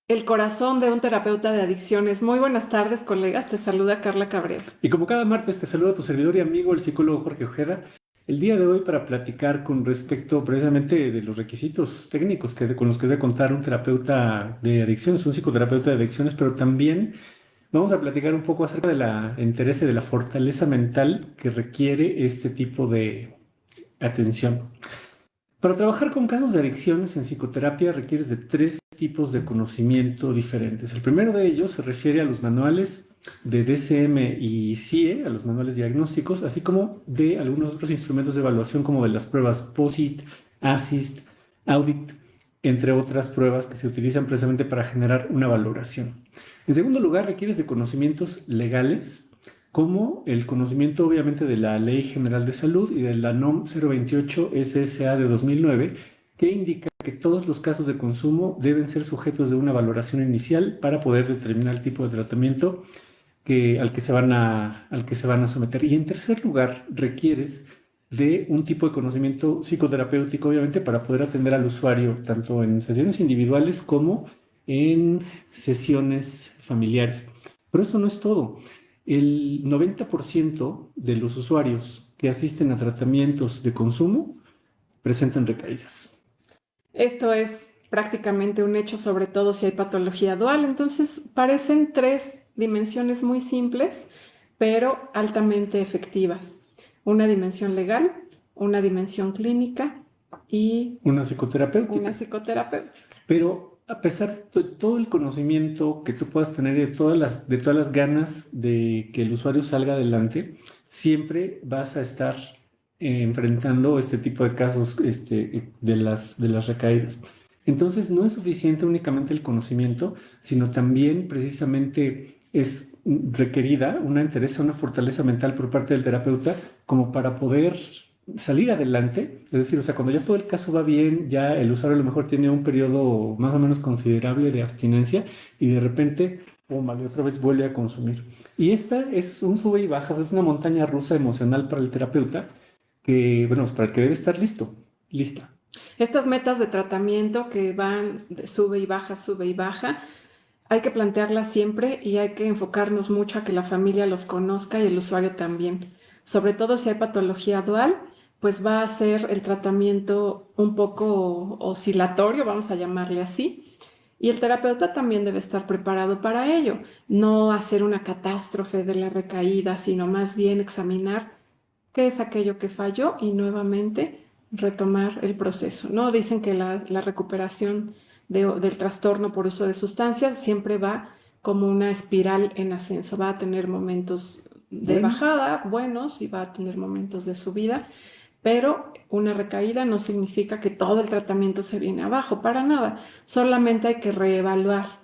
El corazón de un terapeuta de adicciones. Muy buenas tardes, colegas. Te saluda Carla Cabrera. Y como cada martes te saluda tu servidor y amigo, el psicólogo Jorge Ojeda, el día de hoy para platicar con respecto precisamente de los requisitos técnicos con los que debe contar un terapeuta de adicciones, un psicoterapeuta de adicciones, pero también vamos a platicar un poco acerca de la interés y de la fortaleza mental que requiere este tipo de atención. Para trabajar con casos de adicciones en psicoterapia requieres de tres tipos de conocimiento diferentes. El primero de ellos se refiere a los manuales de DCM y CIE, a los manuales diagnósticos, así como de algunos otros instrumentos de evaluación como de las pruebas POSIT, ASIST, AUDIT, entre otras pruebas que se utilizan precisamente para generar una valoración. En segundo lugar, requieres de conocimientos legales como el conocimiento obviamente de la Ley General de Salud y de la NOM 028 SSA de 2009, que indica que todos los casos de consumo deben ser sujetos de una valoración inicial para poder determinar el tipo de tratamiento al que se van a someter. Y en tercer lugar, requieres de un tipo de conocimiento psicoterapéutico, obviamente, para poder atender al usuario tanto en sesiones individuales como en sesiones familiares. Pero esto no es todo. El 90% de los usuarios que asisten a tratamientos de consumo presentan recaídas. Esto es prácticamente un hecho, sobre todo si hay patología dual. Entonces, parecen tres dimensiones muy simples, pero altamente efectivas. Una dimensión legal, una dimensión clínica y Una una psicoterapéutica. psicoterapéutica. Pero a pesar de todo el conocimiento que tú puedas tener y de todas las ganas de que el usuario salga adelante, siempre vas a estar enfrentando este tipo de casos de las recaídas. Entonces, no es suficiente únicamente el conocimiento, sino también precisamente es requerida una entereza, una fortaleza mental por parte del terapeuta como para poder salir adelante, es decir, o sea, cuando ya todo el caso va bien, ya el usuario a lo mejor tiene un periodo más o menos considerable de abstinencia y de repente, pum, vale, otra vez vuelve a consumir. Y esta es un sube y baja, es una montaña rusa emocional para el terapeuta que, bueno, para el que debe estar listo, lista. Estas metas de tratamiento que van de sube y baja, hay que plantearlas siempre y hay que enfocarnos mucho a que la familia los conozca y el usuario también. Sobre todo si hay patología dual, pues va a ser el tratamiento un poco oscilatorio, vamos a llamarle así. Y el terapeuta también debe estar preparado para ello, no hacer una catástrofe de la recaída, sino más bien examinar qué es aquello que falló y nuevamente retomar el proceso, ¿no? Dicen que la recuperación del trastorno por uso de sustancias siempre va como una espiral en ascenso, va a tener momentos de Bueno, bajada buenos y va a tener momentos de subida, pero una recaída no significa que todo el tratamiento se viene abajo, para nada, solamente hay que reevaluar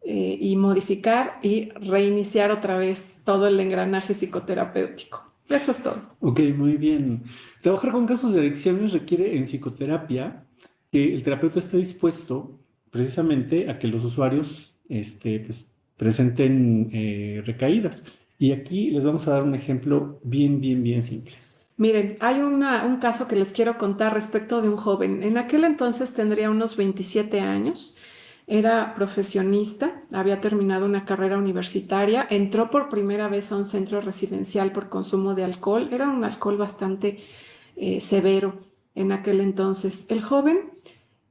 y modificar y reiniciar otra vez todo el engranaje psicoterapéutico. Eso es todo. ok, muy bien. Trabajar con casos de adicciones requiere en psicoterapia que el terapeuta esté dispuesto precisamente a que los usuarios pues, presenten recaídas. Y aquí les vamos a dar un ejemplo bien simple. Miren, hay un caso que les quiero contar respecto de un joven. En aquel entonces tendría unos 27 años, era profesionista, había terminado una carrera universitaria, entró por primera vez a un centro residencial por consumo de alcohol, era un alcohol bastante severo en aquel entonces. El joven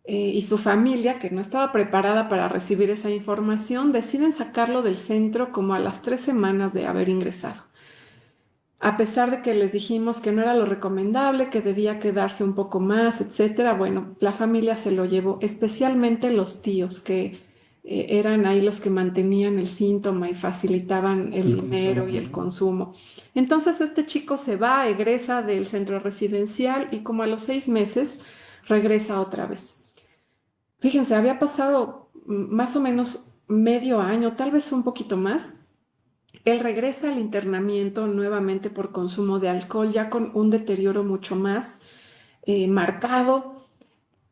y su familia, que no estaba preparada para recibir esa información, deciden sacarlo del centro como a las 3 semanas de haber ingresado. A pesar de que les dijimos que no era lo recomendable, que debía quedarse un poco más, etcétera, bueno, la familia se lo llevó, especialmente los tíos, que eran ahí los que mantenían el síntoma y facilitaban el El dinero consumo, y el ¿no? consumo. Entonces este chico se va, egresa del centro residencial y como a los 6 meses regresa otra vez. Fíjense, había pasado más o menos medio año, tal vez un poquito más. Él regresa al internamiento nuevamente por consumo de alcohol, ya con un deterioro mucho más marcado.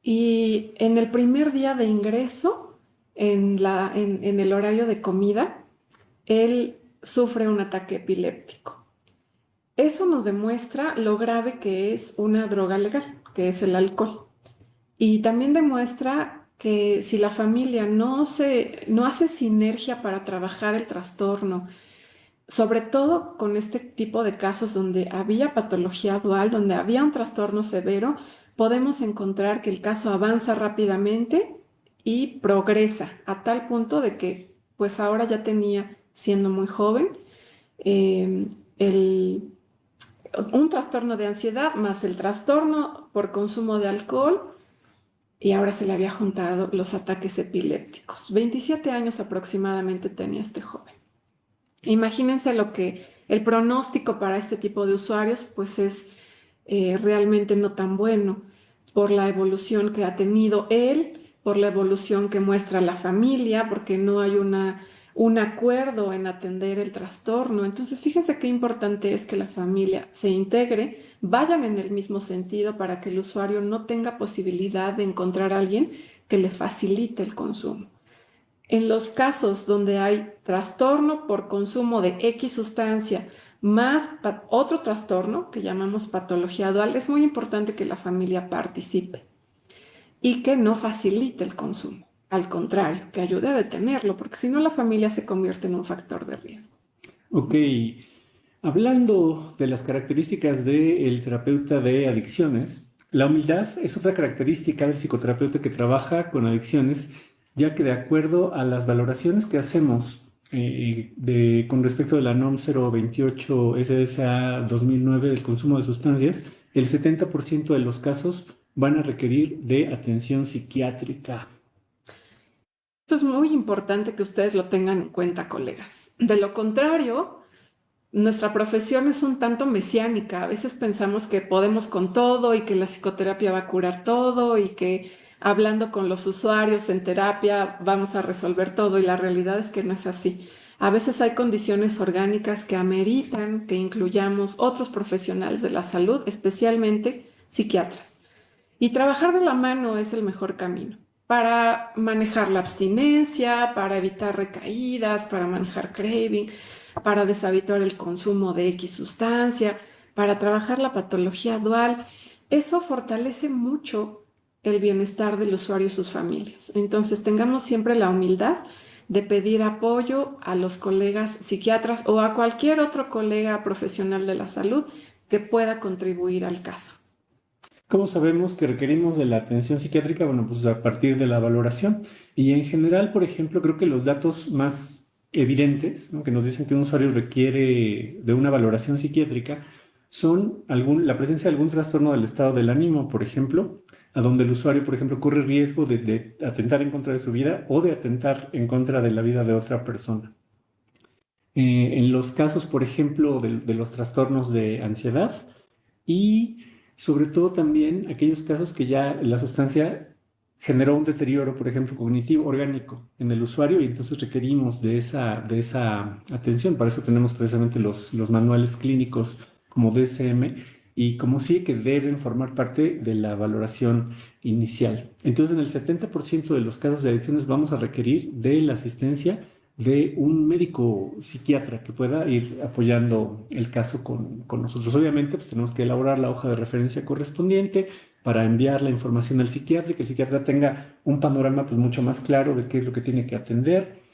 Y en el primer día de ingreso, en el horario de comida, él sufre un ataque epiléptico. Eso nos demuestra lo grave que es una droga legal, que es el alcohol. Y también demuestra que si la familia no hace sinergia para trabajar el trastorno, sobre todo con este tipo de casos donde había patología dual, donde había un trastorno severo, podemos encontrar que el caso avanza rápidamente y progresa a tal punto de que, pues ahora ya tenía, siendo muy joven, eh, el, un trastorno de ansiedad más el trastorno por consumo de alcohol y ahora se le había juntado los ataques epilépticos. 27 años aproximadamente tenía este joven. Imagínense lo que el pronóstico para este tipo de usuarios pues es realmente no tan bueno por la evolución que ha tenido él, por la evolución que muestra la familia, porque no hay un acuerdo en atender el trastorno. Entonces, fíjense qué importante es que la familia se integre, vayan en el mismo sentido para que el usuario no tenga posibilidad de encontrar a alguien que le facilite el consumo. En los casos donde hay trastorno por consumo de X sustancia más otro trastorno que llamamos patología dual, es muy importante que la familia participe y que no facilite el consumo. Al contrario, que ayude a detenerlo, porque si no la familia se convierte en un factor de riesgo. Ok, hablando de las características del terapeuta de adicciones, la humildad es otra característica del psicoterapeuta que trabaja con adicciones, ya que de acuerdo a las valoraciones que hacemos con respecto de la NOM 028 SSA 2009 del consumo de sustancias, el 70% de los casos van a requerir de atención psiquiátrica. Esto es muy importante que ustedes lo tengan en cuenta, colegas. De lo contrario, nuestra profesión es un tanto mesiánica. A veces pensamos que podemos con todo y que la psicoterapia va a curar todo y que hablando con los usuarios en terapia vamos a resolver todo y la realidad es que no es así. A veces hay condiciones orgánicas que ameritan que incluyamos otros profesionales de la salud, especialmente psiquiatras. Y trabajar de la mano es el mejor camino para manejar la abstinencia, para evitar recaídas, para manejar craving, para deshabituar el consumo de X sustancia, para trabajar la patología dual. Eso fortalece mucho el bienestar del usuario y sus familias. Entonces, tengamos siempre la humildad de pedir apoyo a los colegas psiquiatras o a cualquier otro colega profesional de la salud que pueda contribuir al caso. ¿Cómo sabemos que requerimos de la atención psiquiátrica? Bueno, pues a partir de la valoración. Y en general, por ejemplo, creo que los datos más evidentes, ¿no?, que nos dicen que un usuario requiere de una valoración psiquiátrica son la presencia de algún trastorno del estado del ánimo, por ejemplo, a donde el usuario, por ejemplo, corre riesgo de atentar en contra de su vida o de atentar en contra de la vida de otra persona. En los casos, por ejemplo, de los trastornos de ansiedad y sobre todo también aquellos casos que ya la sustancia generó un deterioro, por ejemplo, cognitivo, orgánico en el usuario y entonces requerimos de esa atención. Para eso tenemos precisamente los manuales clínicos como DSM y como sí que deben formar parte de la valoración inicial. Entonces, en el 70% de los casos de adicciones vamos a requerir de la asistencia de un médico psiquiatra que pueda ir apoyando el caso con nosotros. Obviamente, pues tenemos que elaborar la hoja de referencia correspondiente para enviar la información al psiquiatra y que el psiquiatra tenga un panorama pues mucho más claro de qué es lo que tiene que atender.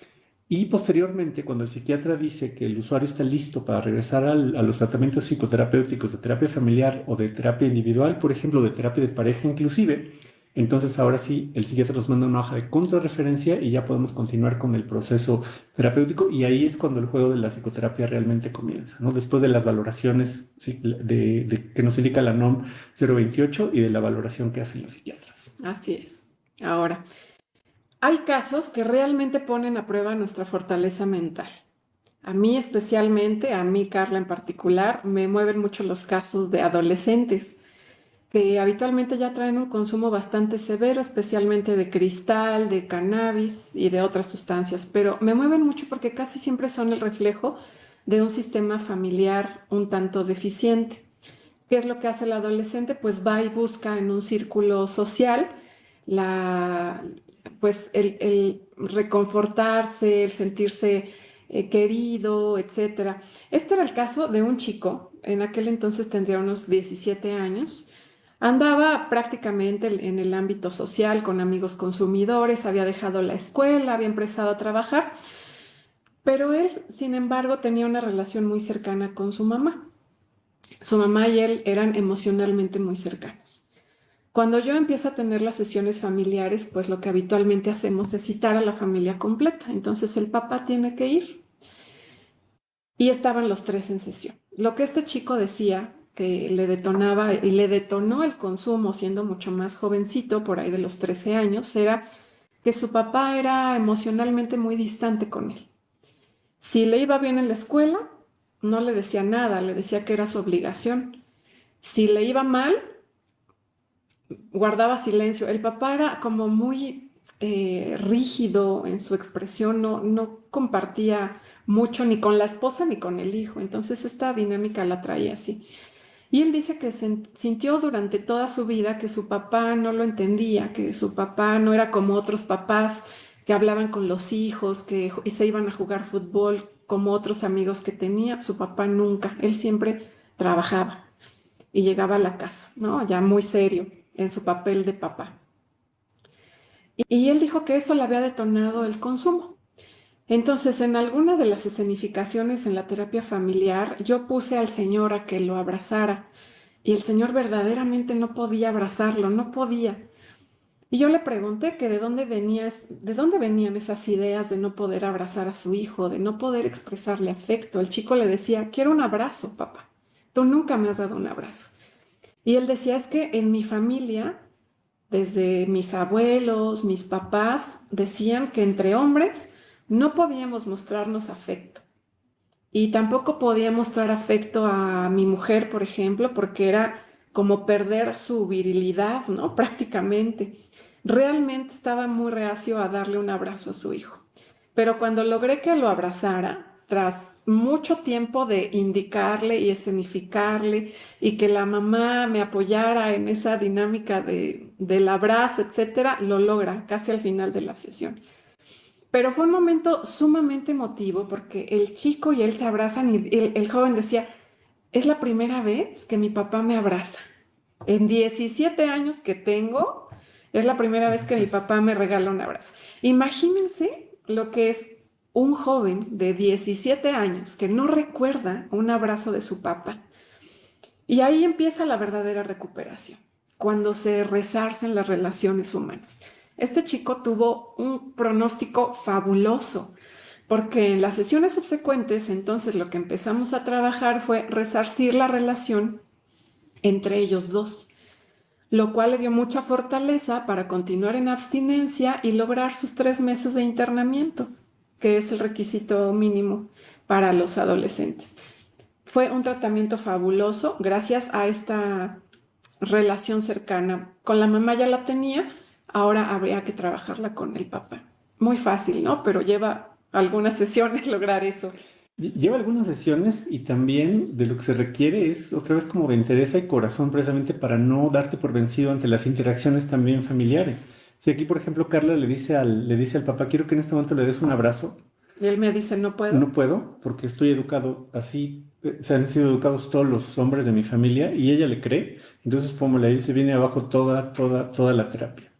Y posteriormente, cuando el psiquiatra dice que el usuario está listo para regresar a los tratamientos psicoterapéuticos de terapia familiar o de terapia individual, por ejemplo, de terapia de pareja inclusive, entonces ahora sí, el psiquiatra nos manda una hoja de contrarreferencia y ya podemos continuar con el proceso terapéutico y ahí es cuando el juego de la psicoterapia realmente comienza, ¿no? Después de las valoraciones que nos indica la NOM 028 y de la valoración que hacen los psiquiatras. Así es. Ahora, hay casos que realmente ponen a prueba nuestra fortaleza mental. A mí especialmente, a mí Carla en particular, me mueven mucho los casos de adolescentes que habitualmente ya traen un consumo bastante severo, especialmente de cristal, de cannabis y de otras sustancias, pero me mueven mucho porque casi siempre son el reflejo de un sistema familiar un tanto deficiente. ¿Qué es lo que hace el adolescente? Pues va y busca en un círculo social la, pues el reconfortarse, el sentirse querido, etcétera. Este era el caso de un chico, en aquel entonces tendría unos 17 años, Andaba prácticamente en el ámbito social con amigos consumidores, había dejado la escuela, había empezado a trabajar, pero él, sin embargo, tenía una relación muy cercana con su mamá. Su mamá y él eran emocionalmente muy cercanos. Cuando yo empiezo a tener las sesiones familiares, pues lo que habitualmente hacemos es citar a la familia completa. Entonces el papá tiene que ir y estaban los tres en sesión. Lo que este chico decía que le detonaba y le detonó el consumo siendo mucho más jovencito, por ahí de los 13 años, era que su papá era emocionalmente muy distante con él. Si le iba bien en la escuela, no le decía nada, le decía que era su obligación. Si le iba mal, guardaba silencio. El papá era como muy rígido en su expresión, no compartía mucho ni con la esposa ni con el hijo. Entonces esta dinámica la traía así. Y él dice que sintió durante toda su vida que su papá no lo entendía, que su papá no era como otros papás que hablaban con los hijos, y se iban a jugar fútbol como otros amigos que tenía. Su papá nunca, él siempre trabajaba y llegaba a la casa, ¿no? Ya muy serio en su papel de papá. Y él dijo que eso le había detonado el consumo. Entonces, en alguna de las escenificaciones en la terapia familiar, yo puse al señor a que lo abrazara y el señor verdaderamente no podía abrazarlo, no podía. Y yo le pregunté que de dónde venían esas ideas de no poder abrazar a su hijo, de no poder expresarle afecto. El chico le decía, quiero un abrazo, papá. Tú nunca me has dado un abrazo. Y él decía, es que en mi familia, desde mis abuelos, mis papás, decían que entre hombres no podíamos mostrarnos afecto. Y tampoco podía mostrar afecto a mi mujer, por ejemplo, porque era como perder su virilidad, ¿no? Prácticamente. Realmente estaba muy reacio a darle un abrazo a su hijo. Pero cuando logré que lo abrazara, tras mucho tiempo de indicarle y escenificarle y que la mamá me apoyara en esa dinámica del abrazo, etcétera, lo logra casi al final de la sesión. Pero fue un momento sumamente emotivo porque el chico y él se abrazan y el joven decía, es la primera vez que mi papá me abraza. En 17 años que tengo, es la primera vez que mi Pues, papá me regala un abrazo. Imagínense lo que es un joven de 17 años que no recuerda un abrazo de su papá. Y ahí empieza la verdadera recuperación, cuando se resarcen las relaciones humanas. Este chico tuvo un pronóstico fabuloso, porque en las sesiones subsecuentes, entonces lo que empezamos a trabajar fue resarcir la relación entre ellos dos, lo cual le dio mucha fortaleza para continuar en abstinencia y lograr sus 3 meses de internamiento, que es el requisito mínimo para los adolescentes. Fue un tratamiento fabuloso gracias a esta relación cercana. Con la mamá ya la tenía, ahora habría que trabajarla con el papá. Muy fácil, ¿no? Pero lleva algunas sesiones lograr eso. lleva algunas sesiones y también de lo que se requiere es otra vez como de entereza y corazón precisamente para no darte por vencido ante las interacciones también familiares. Si aquí, por ejemplo, Carla le dice al papá, quiero que en este momento le des un abrazo, Y él me dice, no puedo. no puedo porque estoy educado así, se han sido educados todos los hombres de mi familia y ella le cree, entonces como le dice, viene abajo toda la terapia.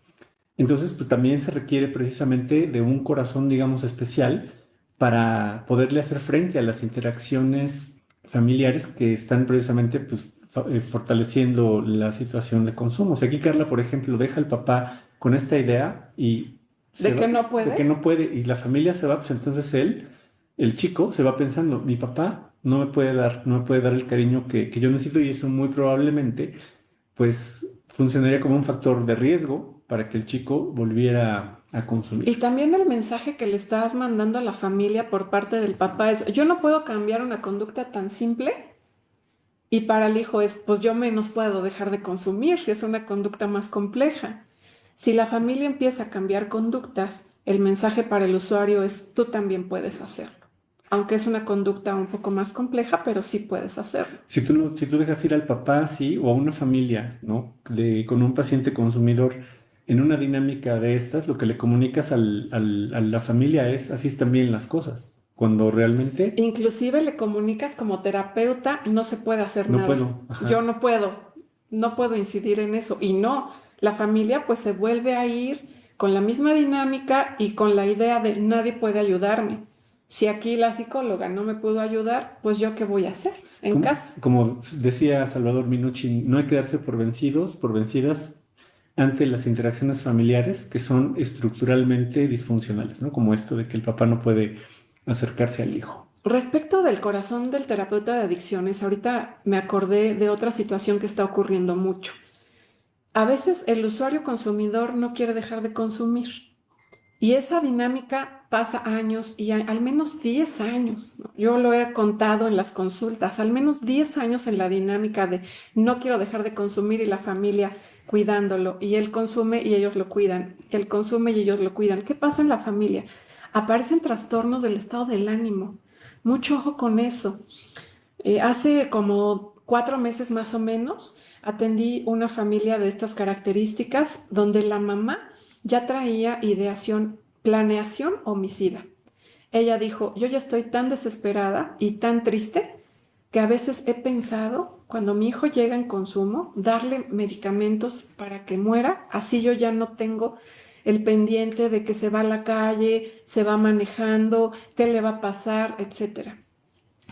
Entonces, pues, también se requiere precisamente de un corazón, digamos, especial para poderle hacer frente a las interacciones familiares que están precisamente pues, fortaleciendo la situación de consumo. O sea, aquí Carla, por ejemplo, deja al papá con esta idea y se ¿De va, que no de que puede? no puede y la familia se va, pues entonces él, el chico, se va pensando, mi papá no me puede dar el cariño que yo necesito y eso muy probablemente pues funcionaría como un factor de riesgo para que el chico volviera a Y consumir. también el mensaje que le estás mandando a la familia por parte del papá es, yo no puedo cambiar una conducta tan simple. Y para el hijo es, pues yo menos puedo dejar de consumir si es una conducta más compleja. Si la familia empieza a cambiar conductas, el mensaje para el usuario es, tú también puedes hacerlo. Aunque es una conducta un poco más compleja, pero sí puedes hacerlo. Si tú, no, si tú dejas ir al papá, sí, o a una familia, ¿no? Con un paciente consumidor en una dinámica de estas, lo que le comunicas a la familia es, así están bien las cosas. Cuando realmente Inclusive le comunicas como terapeuta, no se puede hacer no nada. puedo, Yo ajá. no puedo. no puedo incidir en eso. Y no, la familia pues se vuelve a ir con la misma dinámica y con la idea de nadie puede ayudarme. Si aquí la psicóloga no me pudo ayudar, pues yo qué voy a hacer en casa. Como decía Salvador Minuchin, no hay que darse por vencidos, por vencidas ante las interacciones familiares que son estructuralmente disfuncionales, ¿no? Como esto de que el papá no puede acercarse al hijo. Respecto del corazón del terapeuta de adicciones, ahorita me acordé de otra situación que está ocurriendo mucho. A veces el usuario consumidor no quiere dejar de consumir y esa dinámica pasa años y al menos 10 años, ¿no? Yo lo he contado en las consultas, al menos 10 años en la dinámica de no quiero dejar de consumir y la familia cuidándolo y él consume y ellos lo cuidan, él consume y ellos lo cuidan. ¿Qué pasa en la familia? Aparecen trastornos del estado del ánimo. Mucho ojo con eso. Hace como 4 meses más o menos atendí una familia de estas características donde la mamá ya traía ideación, planeación homicida. Ella dijo, yo ya estoy tan desesperada y tan triste que a veces he pensado, cuando mi hijo llega en consumo, darle medicamentos para que muera, así yo ya no tengo el pendiente de que se va a la calle, se va manejando, qué le va a pasar, etcétera.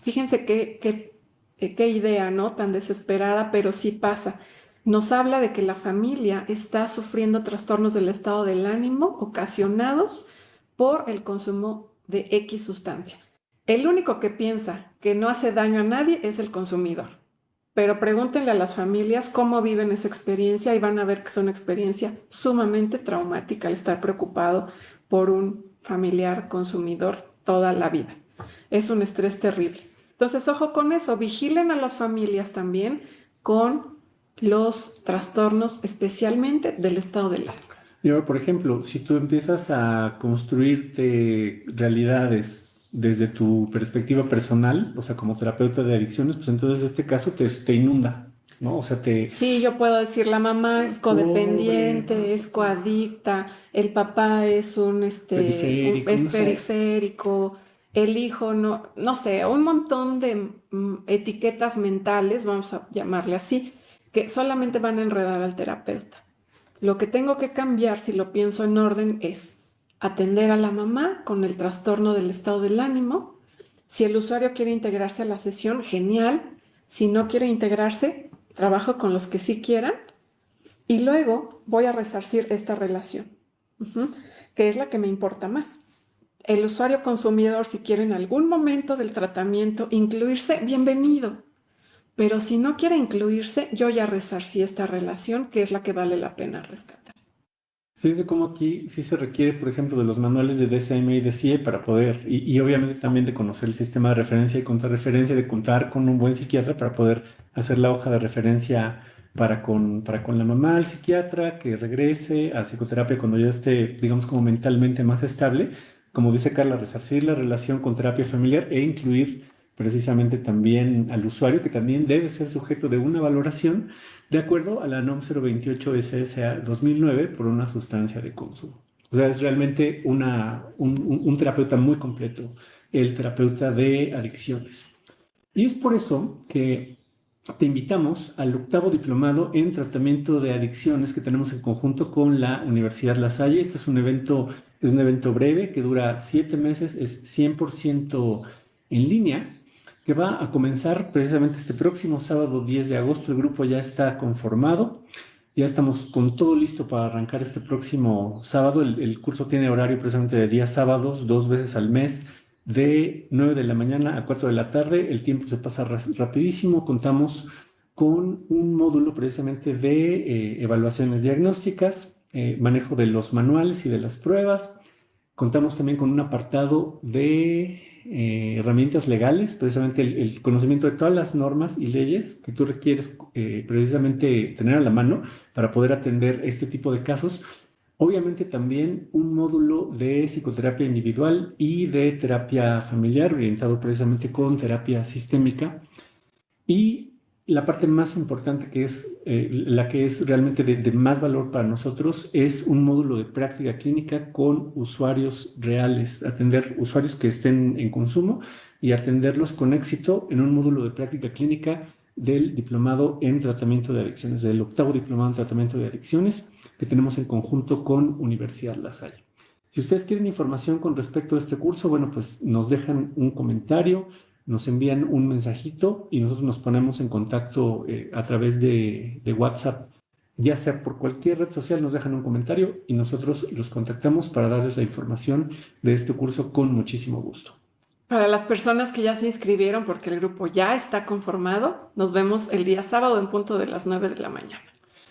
Fíjense qué idea, ¿no? Tan desesperada, pero sí pasa. Nos habla de que la familia está sufriendo trastornos del estado del ánimo ocasionados por el consumo de X sustancia. El único que piensa que no hace daño a nadie es el consumidor. Pero pregúntenle a las familias cómo viven esa experiencia y van a ver que es una experiencia sumamente traumática al estar preocupado por un familiar consumidor toda la vida. Es un estrés terrible. Entonces, ojo con eso, vigilen a las familias también con los trastornos, especialmente del estado del ánimo. Y ahora, por ejemplo, si tú empiezas a construirte realidades desde tu perspectiva personal, o sea, como terapeuta de adicciones, pues entonces este caso te inunda, ¿no? O sea, Sí, yo puedo decir, la mamá es pobre, codependiente, es coadicta, el papá es periférico, es no sé. periférico, el hijo no, no sé, un montón de etiquetas mentales, vamos a llamarle así, que solamente van a enredar al terapeuta. Lo que tengo que cambiar, si lo pienso en orden, es atender a la mamá con el trastorno del estado del ánimo. Si el usuario quiere integrarse a la sesión, genial. Si no quiere integrarse, trabajo con los que sí quieran y luego voy a resarcir esta relación, que es la que me importa más. El usuario consumidor, si quiere en algún momento del tratamiento incluirse, bienvenido. Pero si no quiere incluirse, yo ya resarcí esta relación, que es la que vale la pena rescatar. Fíjate cómo aquí sí se requiere, por ejemplo, de los manuales de DSM y de CIE para poder, y obviamente también de conocer el sistema de referencia y contrarreferencia, de contar con un buen psiquiatra para poder hacer la hoja de referencia para con la mamá, el psiquiatra, que regrese a psicoterapia cuando ya esté, digamos, como mentalmente más estable. Como dice Carla, resarcir la relación con terapia familiar e incluir precisamente también al usuario, que también debe ser sujeto de una valoración de acuerdo a la NOM 028 SSA 2009 por una sustancia de consumo. O sea, es realmente un terapeuta muy completo, el terapeuta de adicciones. Y es por eso que te invitamos al octavo diplomado en tratamiento de adicciones que tenemos en conjunto con la Universidad La Salle. Este es un evento breve que dura 7 meses, es 100% en línea, que va a comenzar precisamente este próximo sábado 10 de agosto. El grupo ya está conformado, ya estamos con todo listo para arrancar este próximo sábado. El curso tiene horario precisamente de días sábados, 2 veces al mes, de 9 de la mañana a 4 de la tarde. El tiempo se pasa rapidísimo. Contamos con un módulo precisamente de evaluaciones diagnósticas, manejo de los manuales y de las pruebas. Contamos también con un apartado de herramientas legales, precisamente el conocimiento de todas las normas y leyes que tú requieres precisamente tener a la mano para poder atender este tipo de casos. Obviamente también un módulo de psicoterapia individual y de terapia familiar orientado precisamente con terapia sistémica. Y la parte más importante, que es la que es realmente de más valor para nosotros, es un módulo de práctica clínica con usuarios reales, atender usuarios que estén en consumo y atenderlos con éxito en un módulo de práctica clínica del diplomado en tratamiento de adicciones, del octavo diplomado en tratamiento de adicciones que tenemos en conjunto con Universidad La Salle. Si ustedes quieren información con respecto a este curso, bueno, pues nos dejan un comentario, nos envían un mensajito y nosotros nos ponemos en contacto a través de WhatsApp, ya sea por cualquier red social, nos dejan un comentario y nosotros los contactamos para darles la información de este curso con muchísimo gusto. Para las personas que ya se inscribieron, porque el grupo ya está conformado, nos vemos el día sábado en punto de las 9 de la mañana.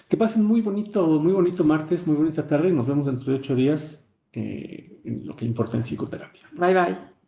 Que pasen muy bonito martes, muy bonita tarde y nos vemos dentro de 8 días en lo que importa en psicoterapia. Bye bye.